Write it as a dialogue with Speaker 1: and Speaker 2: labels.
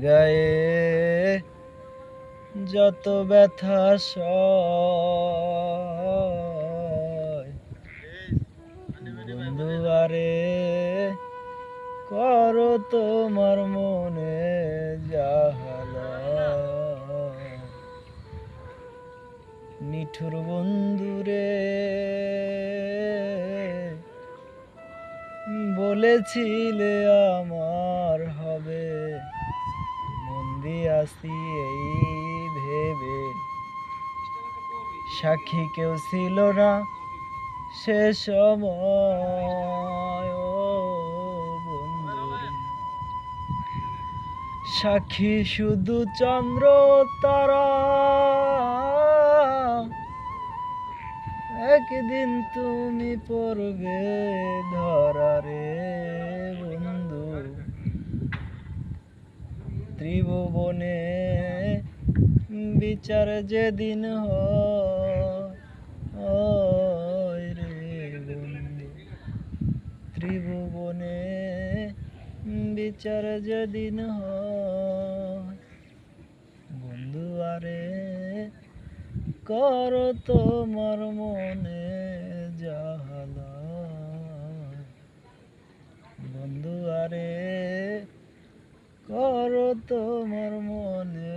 Speaker 1: গায়ে যত ব্যথা সয় বন্ধু আরে করো তোমার মনে জাহালা নিঠুর বন্ধুরে বলেছিলে আমার হবে মন্দি আসি এই ভেবে সাক্ষী কেউ ছিল না সে সময় ও বন্ধুরে সাক্ষী শুধু চন্দ্র তারা একদিন তুমি পড়বে ধরা রে বন্ধু ত্রিভুবনে বিচার যেদিন হয় রে বন্ধু ত্রিভুবনে বিচার যেদিন হয় বন্ধু আরে করো তোমার মনে জাহালা বন্ধু আরে করো তোমার মনে